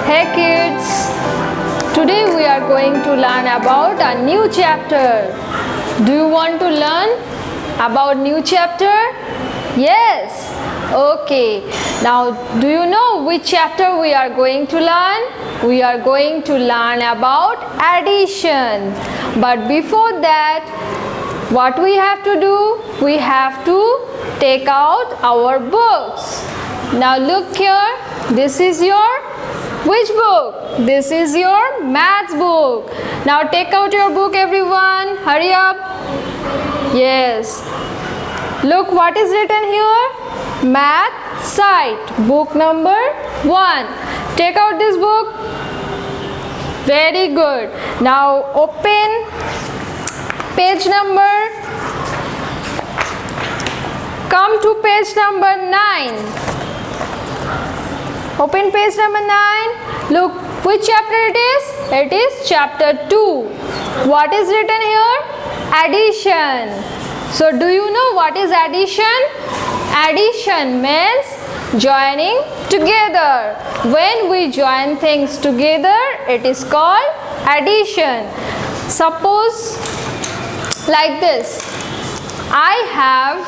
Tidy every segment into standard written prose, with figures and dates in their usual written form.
Hey kids, today we are going to learn about a new chapter. Do you want to learn about new chapter? Yes. Okay. Now, do you know which chapter we are going to learn? We are going to learn about addition. But before that, what we have to do? We have to take out our books. Now look here. This is your which book? This is your maths book. Now take out your book, everyone. Hurry up. Yes. Look what is written here. Math Sight. Book number 1. Take out this book. Very good. Now open page number. Come to page number 9. Open page number 9. Look which chapter it is. It is chapter 2. What is written here? Addition. So do you know what is addition? Addition means joining together. When we join things together, it is called addition. Suppose like this. I have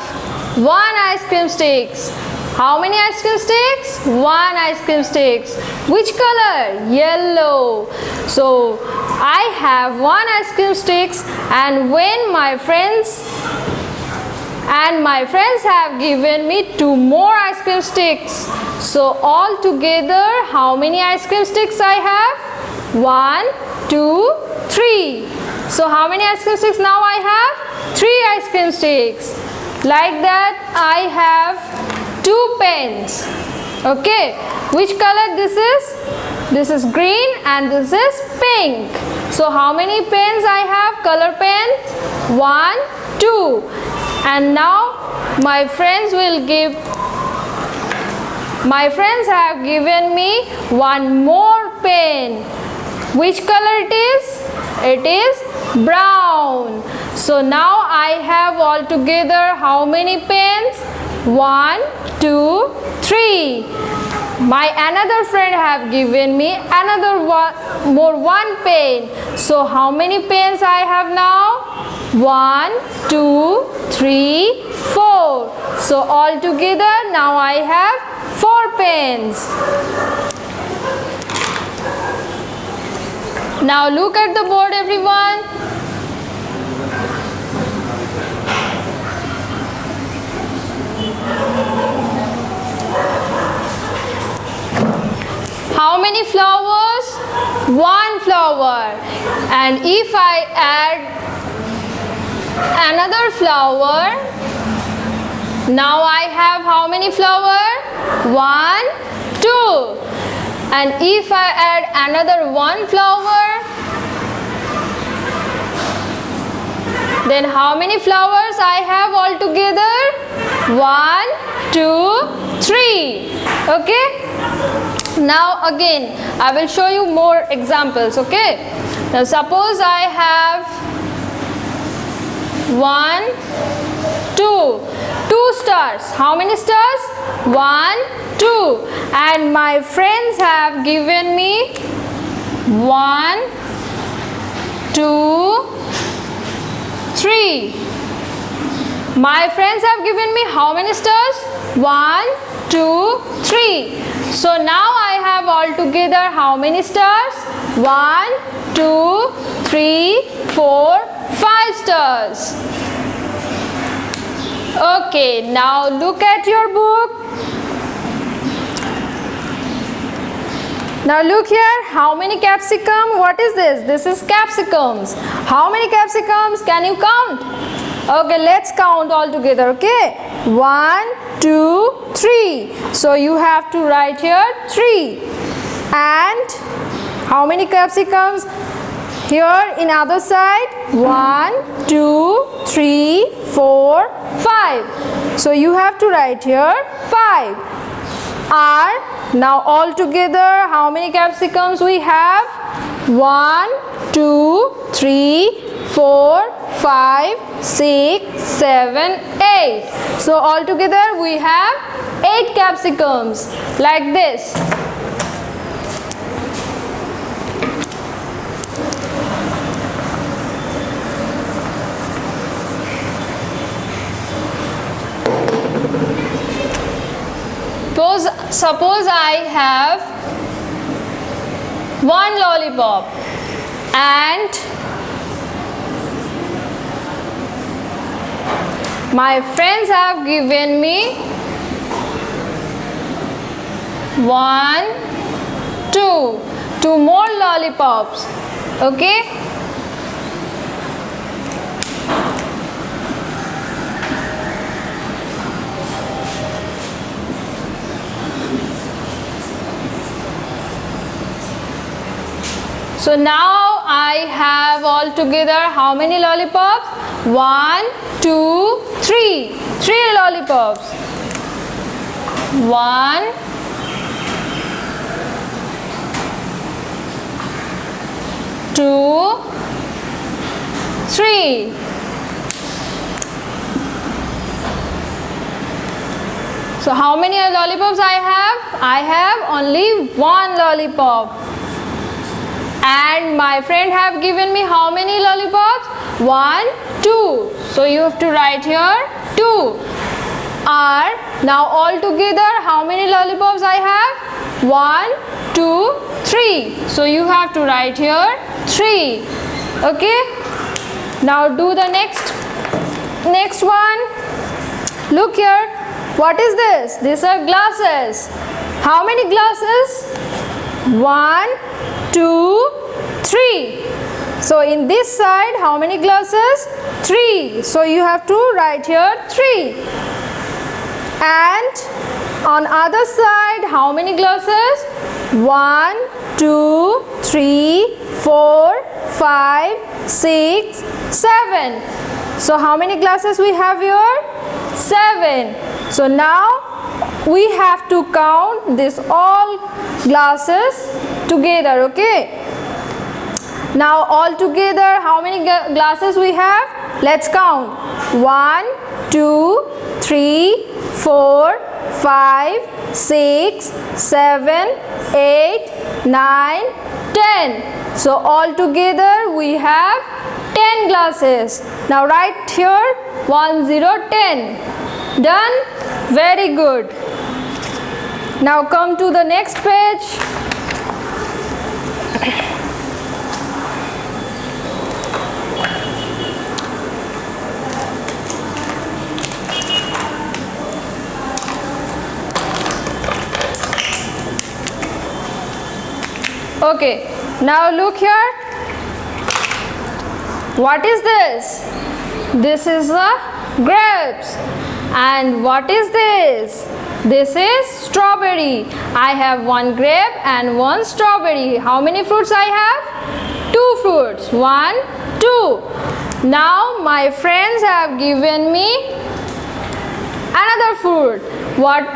1 ice cream sticks. How many ice cream sticks? 1 ice cream sticks. Which color? Yellow. So I have 1 ice cream sticks, and when my friends have given me 2 more ice cream sticks. So all together, how many ice cream sticks I have? 1, 2, 3. So how many ice cream sticks now I have? 3 ice cream sticks. Like that I have 2 pens. Okay, which color this is? This is green and this is pink. So how many pens I have? Color pens? 1, 2. And now my friends have given me 1 more pen. Which color it is? It is brown. So now I have altogether how many pens? 1, 2, 3. My another friend have given me another one pen. So how many pens I have now? 1, 2, 3, 4. So all together now I have 4 pens. Now look at the board, everyone. How many flowers? 1 flower. And if I add another flower, now I have how many flowers? 1, 2. And if I add another 1 flower, then how many flowers I have altogether? 1, 2, 3. Okay? Now again, I will show you more examples. Okay? Now suppose I have 1, 2 stars. How many stars? 1, 2. And my friends have given me 1, 2, 3. My friends have given me how many stars? 1, 2, 3. So now I have altogether how many stars? 1, 2, 3, 4, 5 stars. Okay, now look at your book. Now look here, how many capsicum? What is this? This is capsicums. How many capsicums? Can you count? Okay, let's count all together. Okay, 1, 2, 3. So you have to write here 3. And how many capsicums? Here in other side, 1, 2, 3, 4, 5. So you have to write here 5. Now all together, how many capsicums we have? 1, 2, 3, 4, 5, 6, 7, 8. So all together we have 8 capsicums like this. suppose I have one lollipop and my friends have given me 1, 2 more lollipops. Okay, so now I have altogether how many lollipops? 1, 2, 3. 3 lollipops. 1, 2, 3. So how many lollipops I have? I have only 1 lollipop. And my friend have given me how many lollipops? 1, 2. So you have to write here 2. Are now all together how many lollipops I have? 1, 2, 3. So you have to write here 3. Okay. Now do the next one. Look here. What is this? These are glasses. How many glasses? 1, 2, 3. So in this side how many glasses? 3. So you have to write here 3. And on other side how many glasses? 1, 2, 3, 4, 5, 6, 7. So how many glasses we have here? 7. So now we have to count this all glasses together. Okay, now all together how many glasses we have? Let's count. 1, 2, 3, 4, 5, 6, 7, 8, 9, 10. So all together we have 10 glasses. Now write here 1, 0, 10. Done? Very good. Now come to the next page. Okay, now look here. What is this? This is the grapes. And what is this? This is strawberry. I have 1 grape and 1 strawberry. How many fruits I have? 2 fruits. 1, 2. Now my friends have given me another fruit.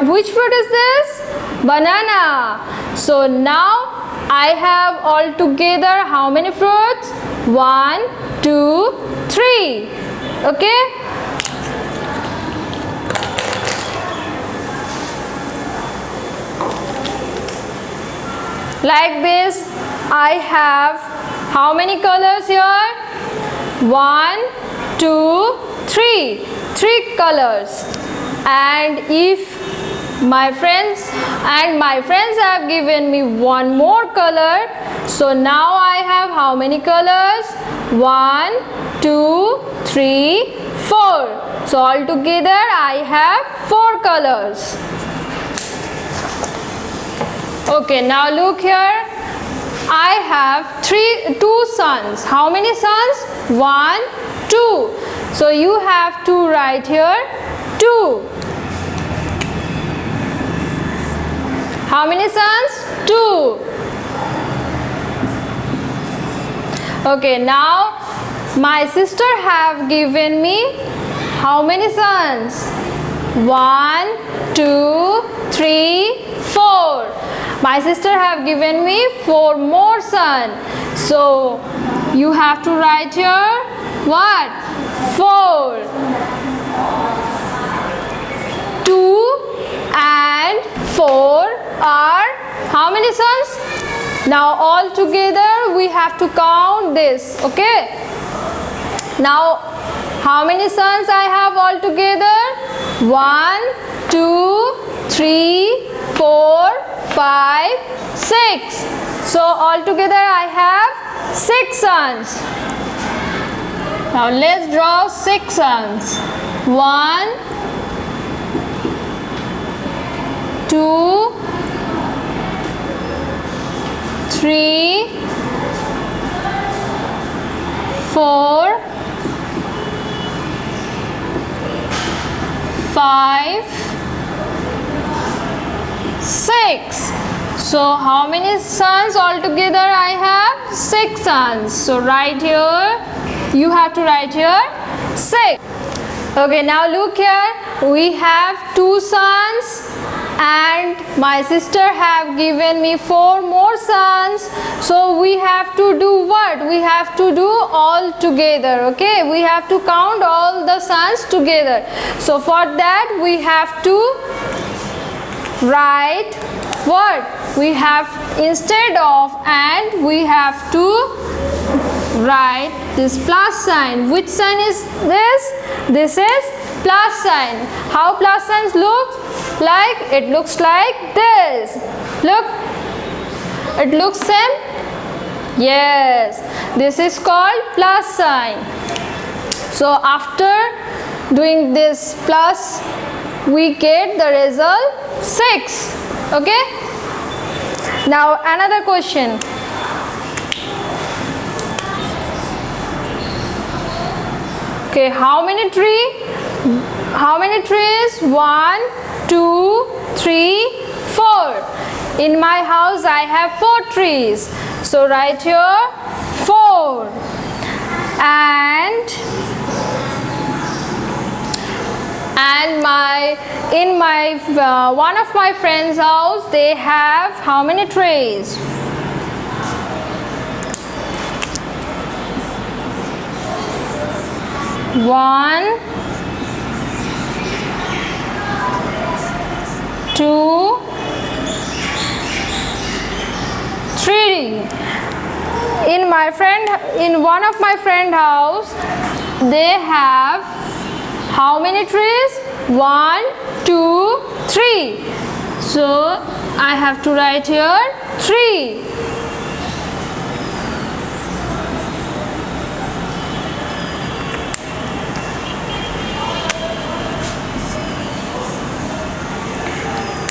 Which fruit is this? Banana. So now I have all together how many fruits? 1, 2, 3. Okay. Like this, I have how many colors here? 1, 2, 3. 3 colors. And if my friends have given me 1 more color, so now I have how many colors? 1, 2, 3, 4. So all together I have 4 colors. Okay, now look here. I have 2 suns. How many suns? 1, 2. So you have to write here 2. How many suns? 2. Okay, now my sister have given me how many suns? 1, 2, 3, 4. My sister have given me 4 more sun. So you have to write here what? 4. 2 and 4 are how many suns? Now all together we have to count this. Okay. Now how many suns I have all together? 1, 2, 3, 4, 5, 6. So altogether I have 6 suns. Now let's draw 6 suns. 1, 2, 3, 4, 5, 6. So how many suns altogether I have? 6 suns. So right here, you have to write here 6. Okay, now look here. We have 2 suns and my sister have given me 4 more suns. So we have to do what? We have to do all together. Okay, we have to count all the suns together. So for that we have to write what? We have, instead of and, we have to write this plus sign. Which sign is this? This is plus sign. How plus signs look like? It looks like this. Look, it looks same. Yes, this is called plus sign. So after doing this plus, we get the result 6. Okay, now another question. Okay, how many trees? 1, 2, 3, 4. In my house I have 4 trees. So write here 4. And in my one of my friends' house, they have how many trees? 1, 2, 3. In one of my friend house, they have how many trees? 1, 2, 3. So I have to write here 3.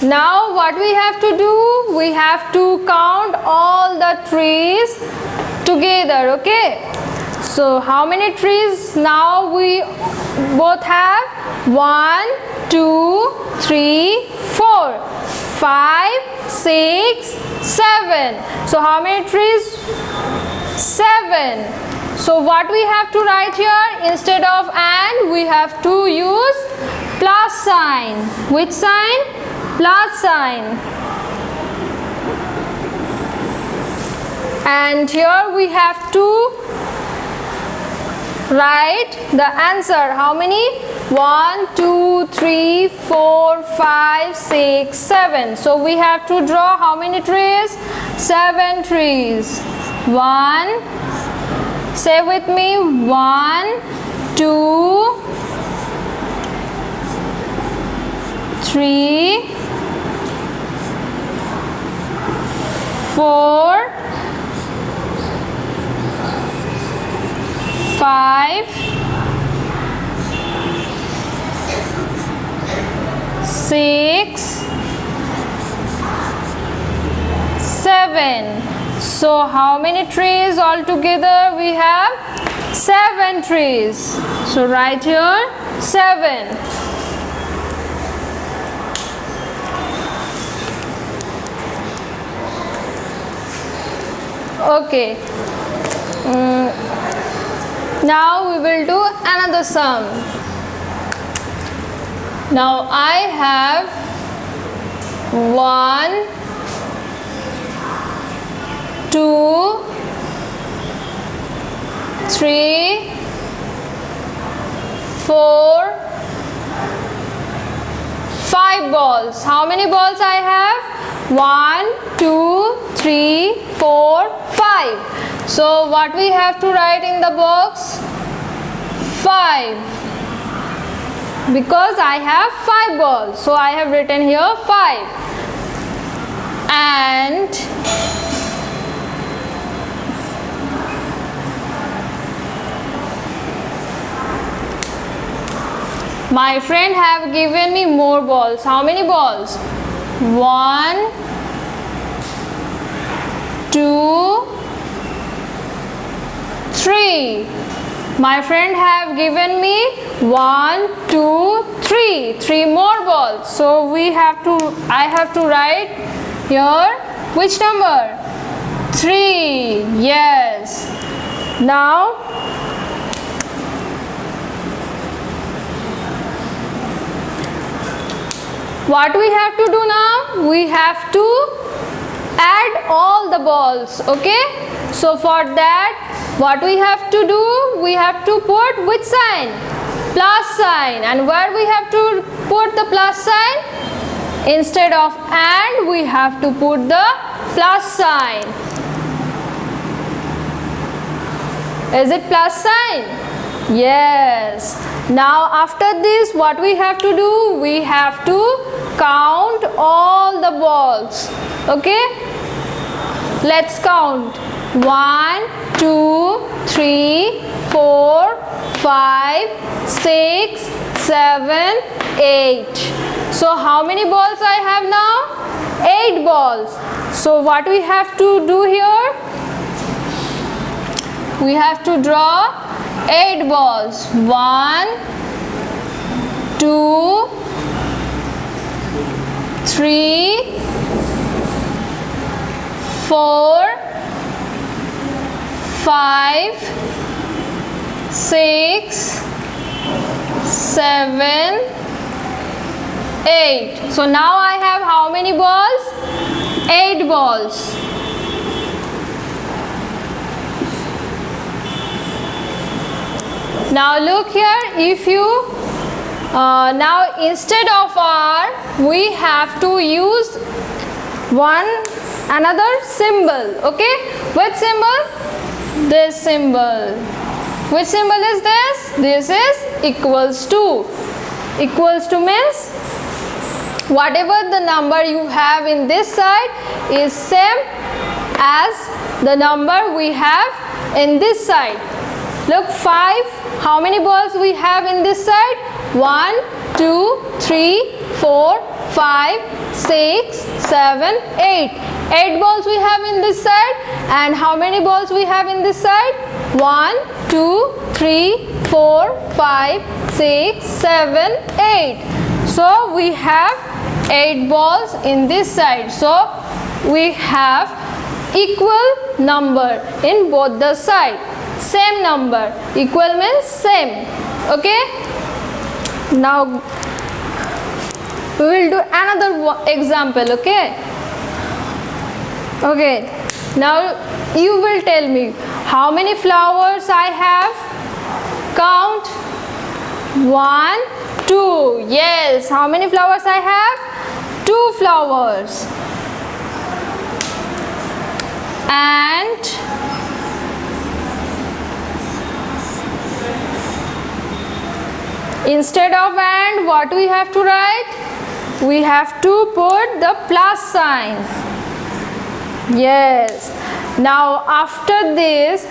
Now what we have to do? We have to count all the trees together. Okay, so how many trees now we both have? 1, 2, 3, 4, 5, 6, 7. So how many trees? 7. So what we have to write here? Instead of and, we have to use plus sign. Which sign? Plus sign. And here we have to write the answer. How many? 1, 2, 3, 4, 5, 6, 7. So we have to draw how many trees? 7 trees. 1, say with me, 1, 2, 3, 4, 5, 6, 7. So how many trees altogether we have? 7 trees. So write here 7. Okay. Now we will do another sum. Now I have 1, 2, 3, 4, 5 balls. How many balls I have? 1, 2, 3, 4, 5. So what we have to write in the box? 5. Because I have 5 balls. So I have written here 5. and my friend have given me more balls. How many balls? 1, 2, 3. My friend have given me 1, 2, 3. 3 more balls. So I have to write here which number? 3. Yes. Now what we have to do now? We have to add all the balls. Okay, so for that what we have to do? We have to put which sign? Plus sign. And where we have to put the plus sign? Instead of and, we have to put the plus sign. Is it plus sign? Yes. Now after this what we have to do? We have to count all the balls. Okay, let's count. 1, 2, 3, 4, 5, 6, 7, 8. So how many balls I have now? 8 balls. So what we have to do here? We have to draw 8 balls. 1, 2, 3, 4, 5, 6, 7, 8. So now I have how many balls? 8 balls. Now look here, if you now instead of R we have to use another symbol. Okay, which symbol? This symbol. Which symbol is this? This is equals to. Equals to means whatever the number you have in this side is same as the number we have in this side. Look, 5. How many balls we have in this side? 1, 2, 3, 4, 5, 6, 7, 8. 8 balls we have in this side. And how many balls we have in this side? 1, 2, 3, 4, 5, 6, 7, 8. So we have 8 balls in this side. So we have equal number in both the side. Same number. Equal means same. Okay. Now we will do another example. Okay. Okay. Now you will tell me how many flowers I have. Count. 1, 2. Yes. How many flowers I have? 2 flowers. And instead of and, what we have to write? We have to put the plus sign. Yes. Now after this,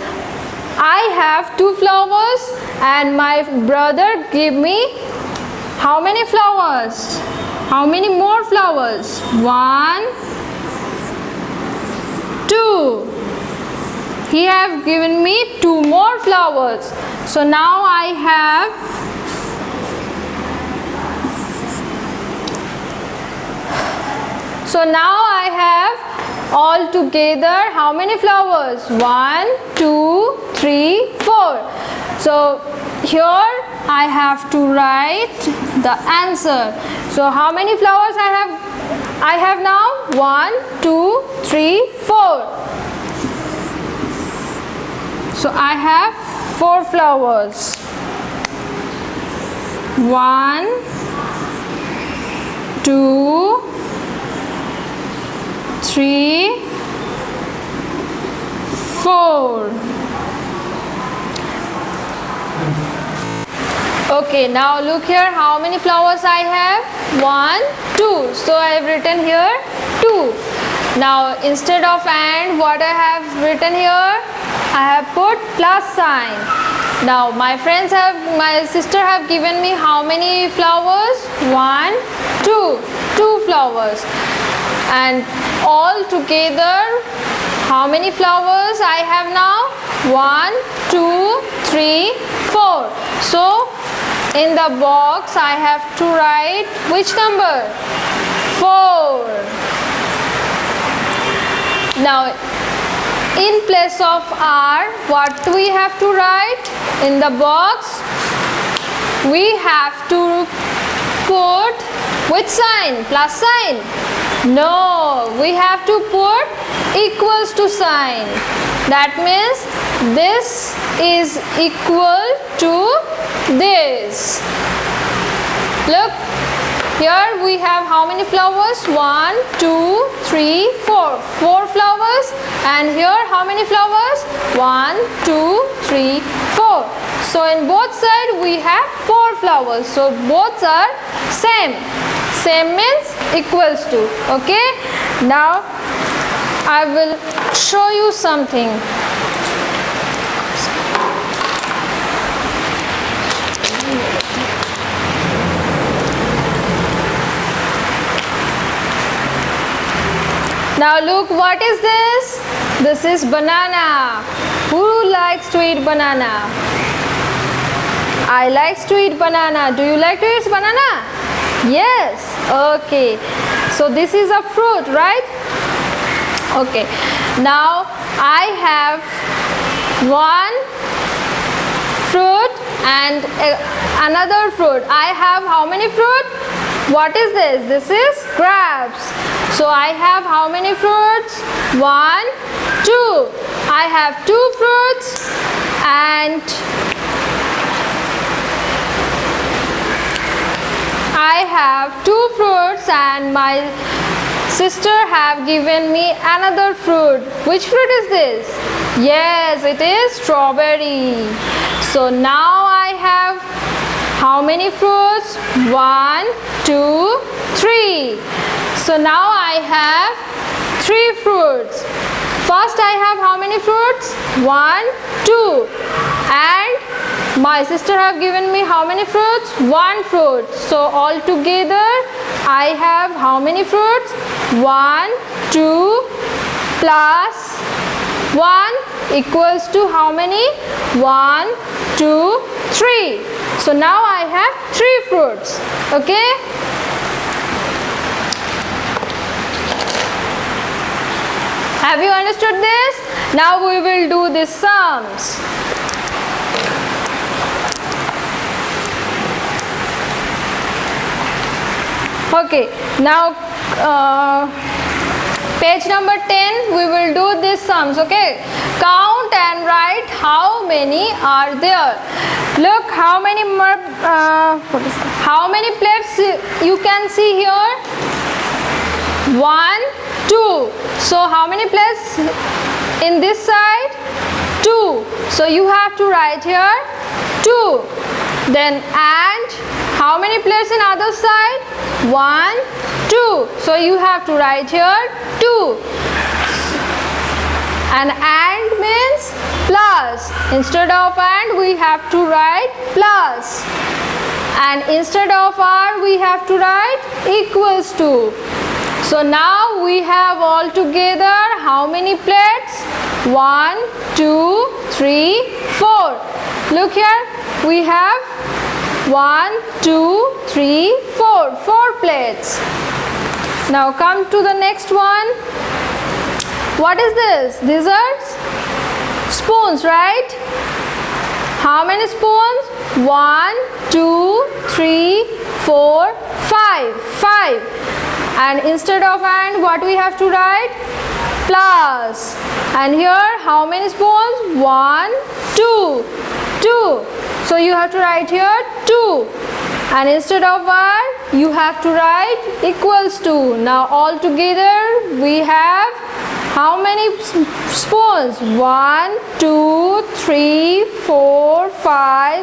I have 2 flowers and my brother give me how many flowers? How many more flowers? 1, 2. He have given me 2 more flowers. So now I have all together how many flowers? 1, 2, 3, 4. So here I have to write the answer. So how many flowers I have? I have now 1, 2, 3, 4. So I have 4 flowers. 1, 2, 3, 4. Okay, now look here how many flowers I have. 1, 2. So I have written here 2. Now instead of and, what I have written here, I have put plus sign. Now my sister have given me how many flowers? 1, 2, 2 flowers. And all together, how many flowers I have now? 1, 2, 3, 4. So in the box I have to write which number? 4. Now in place of R, what do we have to write? In the box we have to put which sign? Plus sign? No, we have to put equals to sign. That means this is equal to this. Look, here we have how many flowers? 1, 2, 3, 4. 4 flowers. And here how many flowers? 1, 2, 3, 4. So in both sides we have 4 flowers. So both are same. Same means equals to. Okay. Now I will show you something. Now look, what is this? This is banana. Who likes to eat banana? I like to eat banana. Do you like to eat banana? Yes. Okay. So this is a fruit, right? Okay. Now I have one fruit and another fruit. I have how many fruit? What is this? This is grapes. So I have how many fruits? 1, 2. I have 2 fruits and I have 2 fruits and my sister have given me another fruit. Which fruit is this? Yes, it is strawberry. So now I have how many fruits? 1, 2, 3. So now I have 3 fruits. First I have how many fruits? 1, 2. And my sister have given me how many fruits? 1 fruit. So all together I have how many fruits? 1, 2 plus 1 equals to how many? 1, 2, 3. So now I have 3 fruits. Okay. Have you understood this? Now we will do the sums. Okay, now page number 10 we will do these sums. Okay, count and write how many are there. Look how many plates you can see here. 1, 2. So how many plates in this side? 2. So you have to write here 2. Then and how many plates in other side? 1, 2. So you have to write here 2. And means plus. Instead of and we have to write plus. And instead of r we have to write equals to. So now we have all together how many plates? 1, 2, 3, 4. Look here, we have 1, 2, 3, 4. 4 plates. Now come to the next one. What is this? These are spoons, right? How many spoons? 1, 2, 3, 4, 5. 5. And instead of and what we have to write? Plus. And here how many spoons? 1, 2. 2. So you have to write here 2. And instead of r you have to write equals to. Now all together we have how many spoons? 1, 2, 3, 4, 5,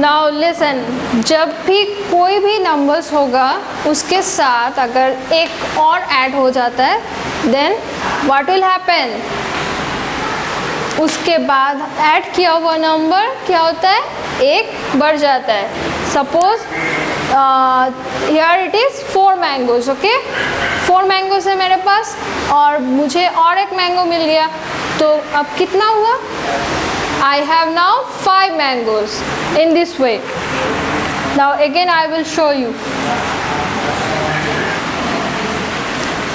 now listen, जब भी कोई भी numbers होगा उसके साथ अगर एक और ऐड हो जाता है, देन व्हाट विल हैपन, उसके बाद ऐड किया हुआ नंबर क्या होता है, एक बढ़ जाता है. Suppose here it is 4 mangoes. Okay, 4 mangoes है मेरे पास और मुझे और एक मैंगो मिल गया, तो अब कितना हुआ, I have now 5 mangoes in this way. Now again I will show you.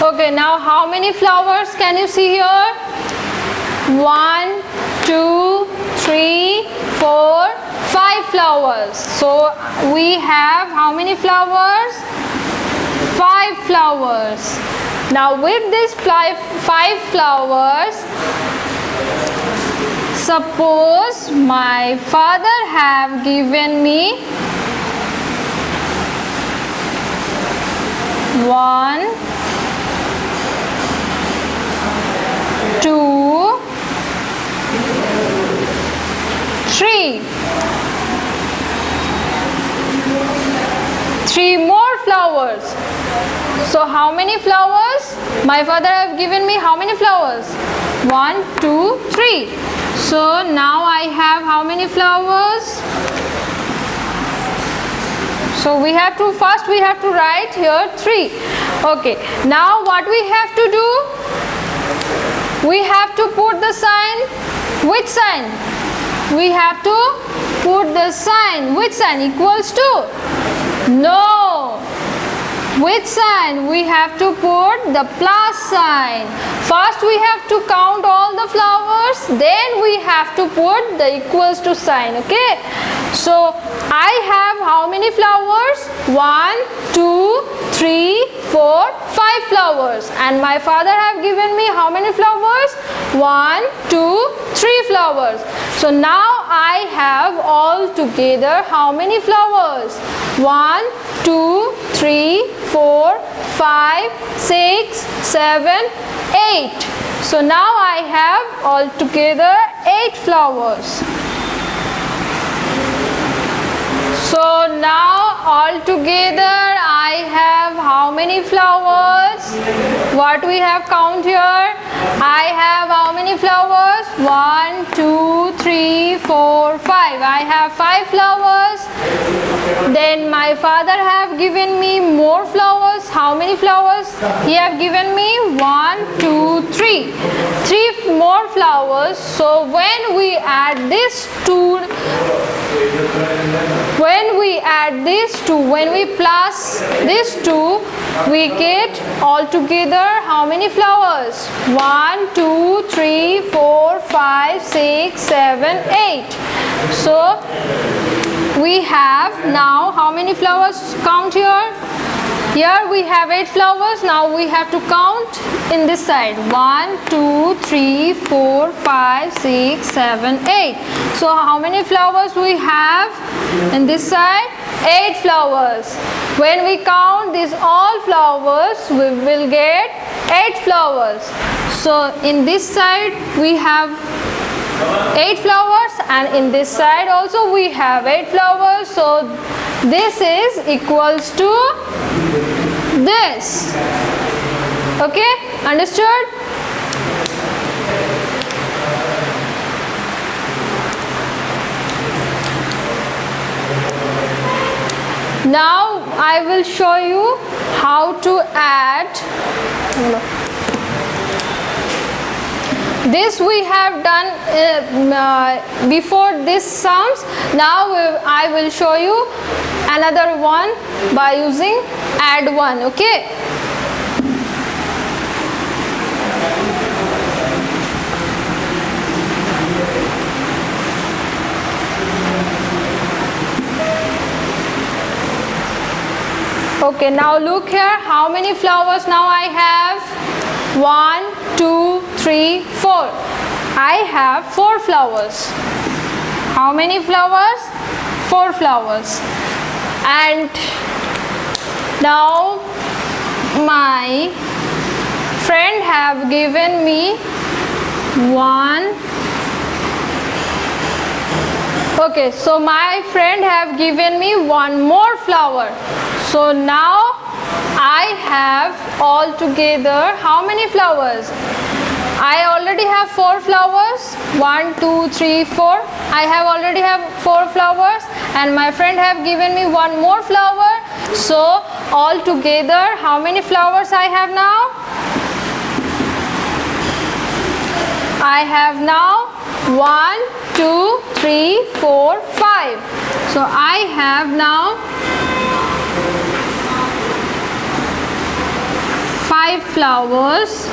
Okay, now how many flowers can you see here? 1, 2, 3, 4, 5 flowers. So we have how many flowers? 5 flowers. Now with these 5 flowers, suppose my father have given me 1, 2, 3. 3 more flowers. So how many flowers? My father have given me how many flowers? 1, 2, 3. So now I have how many flowers? So we have to write here 3. Okay, now what we have to do? We have to put the sign. Which sign? We have to put the sign. Which sign? Equals to? No. Which sign? We have to put the plus sign. First we have to count all the flowers, then we have to put the equals to sign. Okay, so I have how many flowers? 1, 2, 3, 4, 5 flowers, and my father have given me how many flowers? 1, 2, 3 flowers. So now I have all together how many flowers? 1, 2, 3, 4, 5, 6, 7, 8. So now I have all together 8 flowers. So now all together I have how many flowers? What we have count here? I have how many flowers? 1, 2, 3, 4, 5. I have 5 flowers. Then my father have given me more flowers. How many flowers? He have given me 1, 2, 3. 3 more flowers. So when we add this two, when we plus this two, we get all together how many flowers? 1, 2, 3, 4, 5, 6, 7, 8. So we have now how many flowers? Count here. Here we have 8 flowers. Now we have to count in this side. 1, 2, 3, 4, 5, 6, 7, 8. So how many flowers we have in this side? 8 flowers. When we count these all flowers, we will get 8 flowers. So in this side we have 8 flowers, and in this side also we have 8 flowers. So this is equals to this. Okay, understood? Now I will show you how to add. This we have done before this sums. Now I will show you another one by using add one. Okay. Okay, now look here, how many flowers now I have? 1, 2, 3, 4. I have 4 flowers. How many flowers? 4 flowers. And now my friend have given me 1, Okay, so my friend have given me one more flower. So now I have altogether how many flowers? I already have 4 flowers. 1, 2, 3, 4. I have already have 4 flowers, and my friend have given me one more flower. So altogether how many flowers I have now? I have now 1, 2, 3, 4, 5. So I have now 5 flowers.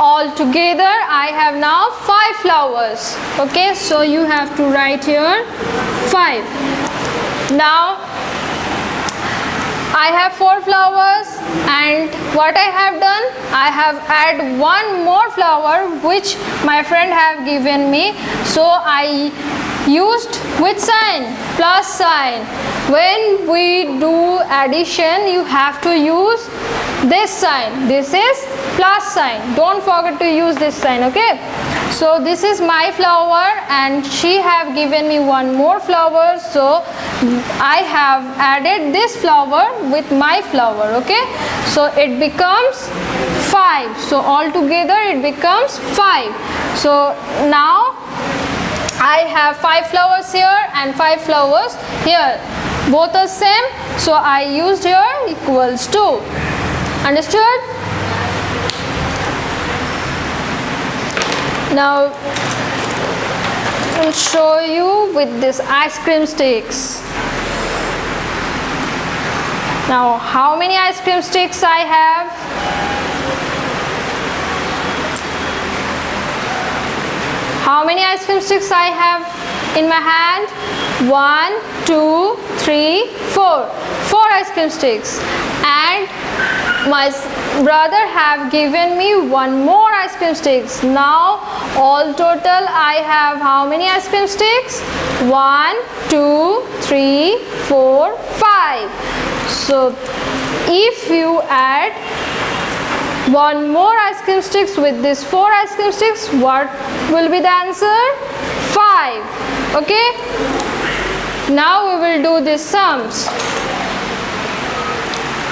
Altogether I have now 5 flowers. Okay, so you have to write here 5. Now I have 4 flowers, and what I have done, I have add one more flower which my friend have given me. So I used which sign? Plus sign. When we do addition, you have to use this sign. This is plus sign. Don't forget to use this sign. Okay, so this is my flower, and she have given me one more flower, so I have added this flower with my flower. Okay, so it becomes 5. So altogether it becomes 5. So now I have 5 flowers here and 5 flowers here, both are same, so I used here equals to. Understood? Now I'll show you with this ice cream sticks. Now how many ice cream sticks I have? How many ice cream sticks I have in my hand? 1, 2, 3, 4. 4 ice cream sticks. And my brother have given me one more ice cream sticks. Now all total I have how many ice cream sticks? 1, 2, 3, 4, 5. So if you add one more ice cream sticks with this 4 ice cream sticks, what will be the answer? 5. Okay, now we will do these sums.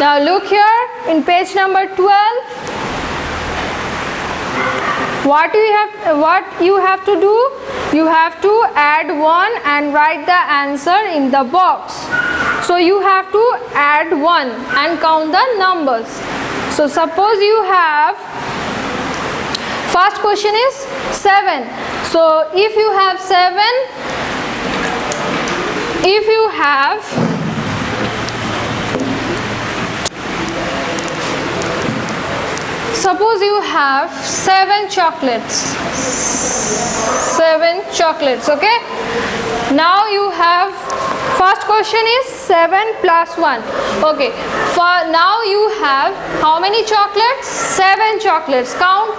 Now look here in page number 12. What you have to do? You have to add 1 and write the answer in the box. So you have to add 1 and count the numbers. So suppose you have, first question is 7. So if you have 7, if you have suppose you have 7 chocolates. 7 chocolates, okay? Now you have, first question is 7 plus 1. Okay, for now you have how many chocolates? 7 chocolates. Count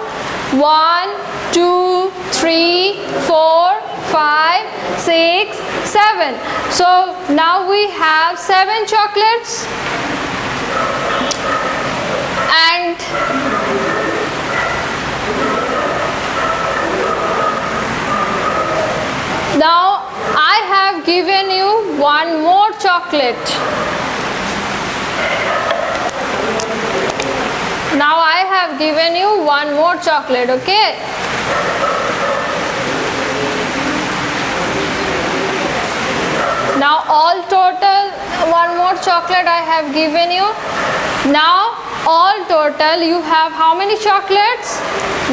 1, 2, 3, 4, 5, 6, 7. So now we have 7 chocolates, and now I have given you one more chocolate. Now I have given you one more chocolate, okay? Now all total one more chocolate I have given you. Now all total you have how many chocolates?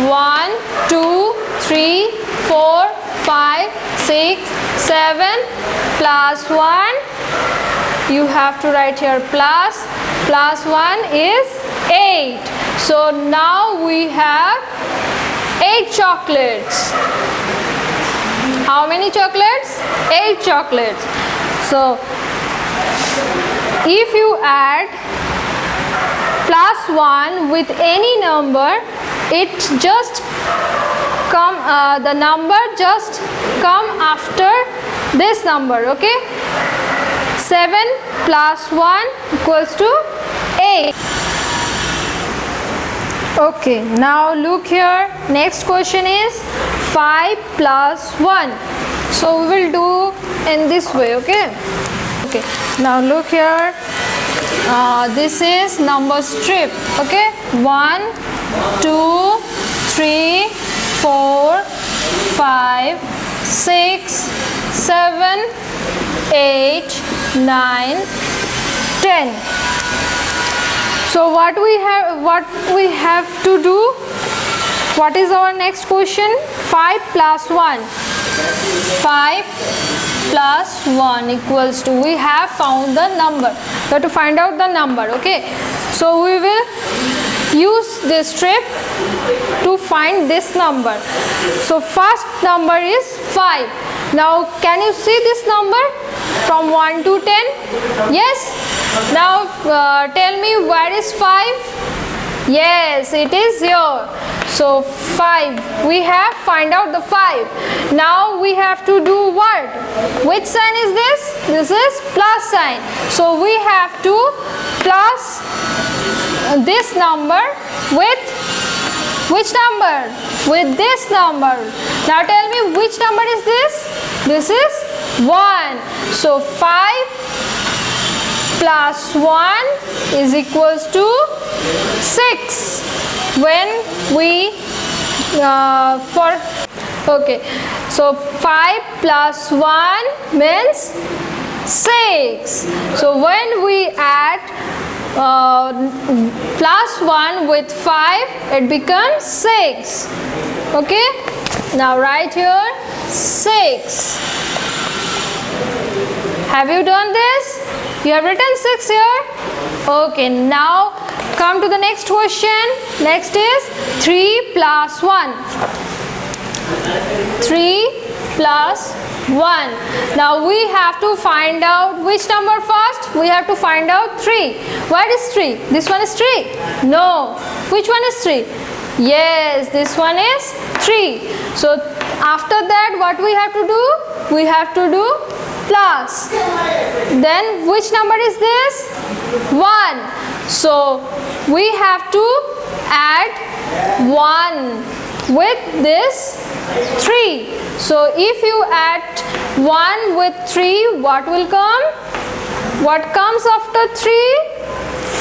1, 2, 3, 4, 5, 6, 7 plus 1. You have to write here plus 1 is 8. So now we have 8 chocolates. How many chocolates? 8 chocolates. So if you add plus 1 with any number, it just come, the number just come after this number, okay? 7 plus 1 equals to 8. Okay, now look here. Next question is 5 plus 1. So we will do in this way, okay? Okay, now look here. This is number strip, okay? 1, 2, 3, 4, 5, 6, 7, 8, 9, 10. So what we have to do? What is our next question? 5 plus 1. 5 plus 1 equals to, we have found the number. We have to find out the number, okay? So we will use this strip to find this number. So first number is 5. Now can you see this number from 1 to 10? Yes. Now tell me, where is 5? Yes, it is here. So 5, we have find out the 5. Now we have to do what? Which sign is this? This is plus sign. So we have to plus this number with which number? With this number. Now tell me, which number is this? This is 1. So 5 plus 1 is equals to 6. When we okay, so 5 plus 1 means 6. So when we add plus 1 with 5, it becomes 6. Okay, now write here 6. Have you done this? You have written 6 here. Okay, now come to the next question. Next is 3 plus 1. 3 plus 1. Now we have to find out which number first. We have to find out 3. Where is 3? This one is 3? No. Which one is 3? Yes, this one is 3. So after that, what we have to do? We have to do plus. Then which number is this? 1. So we have to add 1 with this 3. So if you add 1 with 3, what will come? What comes after 3?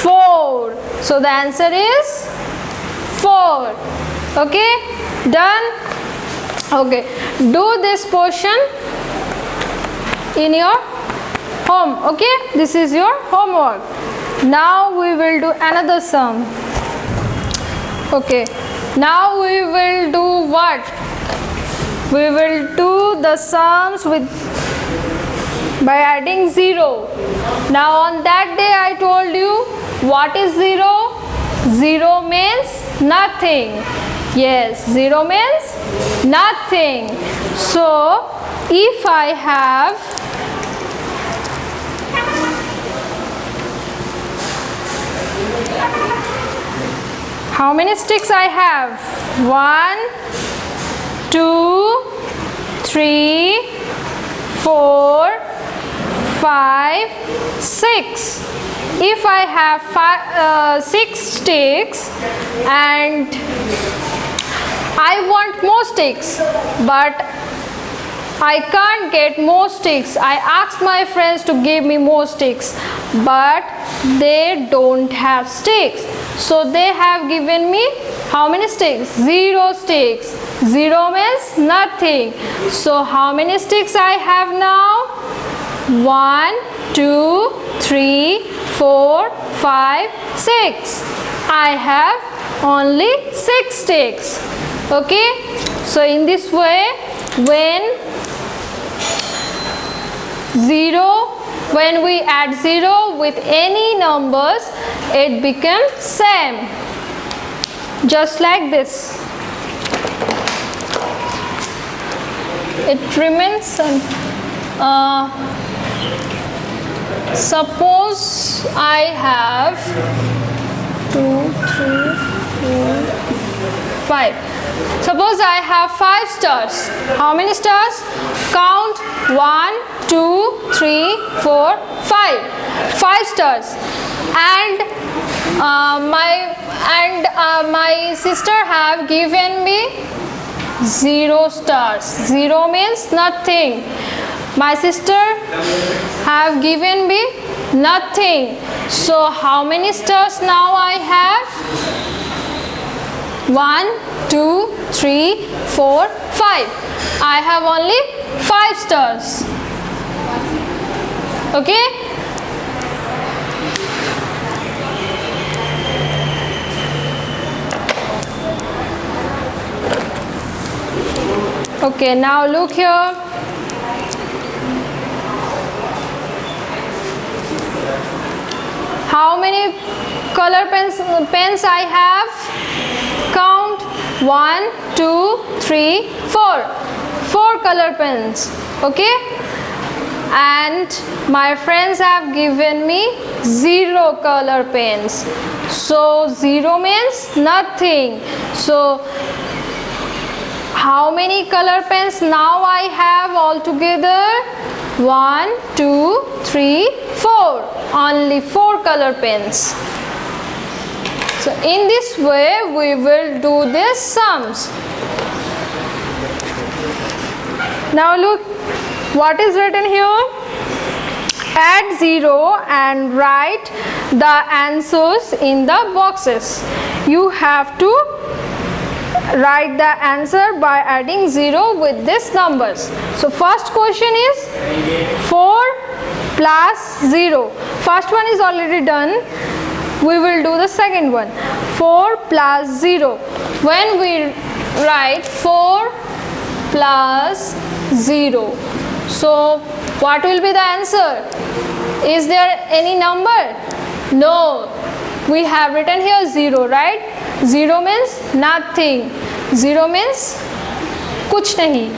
4. So the answer is 4. Okay, done. Okay, do this portion in your home. Okay, this is your homework. Now we will do another sum. Okay, now we will do what? We will do the sums with by adding 0. Now on that day I told you, what is 0? 0 means nothing. Yes, 0 means nothing. So if I have how many sticks I have? 1, 2, 3, 4, 5, 6. If I have 6 sticks and I want more sticks, but I can't get more sticks. I asked my friends to give me more sticks, but they don't have sticks. So they have given me how many sticks? 0 sticks. 0 means nothing. So how many sticks I have now? 1, 2, 3, 4, 5, 6. I have only 6 sticks. Okay. So in this way, when we add 0 with any numbers, it becomes same, just like this. It remains suppose I have 2, 3, 4, 5. Suppose I have 5 stars. How many stars? Count 1, 2, 3, 4, 5. 5 stars. And My sister have given me 0 stars. 0 means nothing. My sister have given me nothing. So how many stars now I have? 1, 2, 3, 4, 5. I have only 5 stars. Okay? Okay, now look here. How many color pens I have? Count. 1, 2, 3, 4. 4 color pens. Okay? And my friends have given me 0 color pens. So 0 means nothing. So how many color pens now I have altogether? 1, 2, 3, 4. Only 4 color pens. So in this way we will do these sums. Now look what is written here. Add 0 and write the answers in the boxes. You have to write the answer by adding 0 with these numbers. So first question is 4 plus 0. First one is already done. We will do the second one. 4 plus 0. When we write 4 plus 0, so what will be the answer? Is there any number? No. We have written here 0, right? 0 means nothing. 0 means kuch nahi.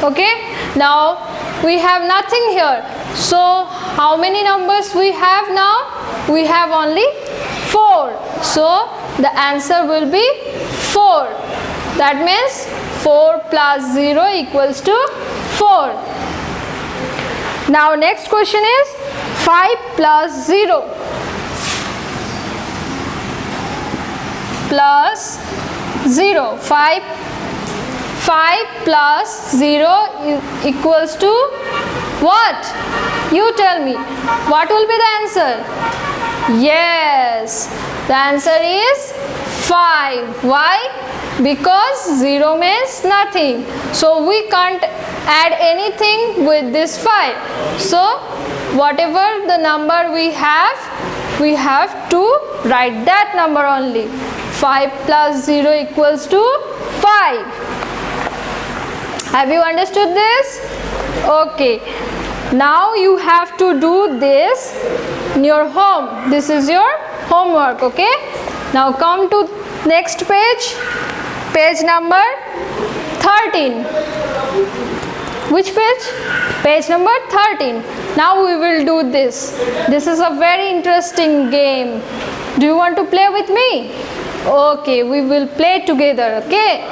Okay? Now we have nothing here. So how many numbers we have now? We have only 4. So the answer will be 4. That means 4 plus 0 equals to 4. Now next question is 5 plus 0. Plus 0. 5 plus 0 equals to what? You tell me. What will be the answer? Yes, the answer is 5. Why? Because 0 means nothing. So we can't add anything with this 5. So whatever the number we have to write that number only. 5 plus 0 equals to 5. Have you understood this? Okay. Now you have to do this in your home. This is your homework. Okay. Now come to next page. Page number 13. Which page? Page number 13. Now we will do this. This is a very interesting game. Do you want to play with me? Okay, we will play together. Okay.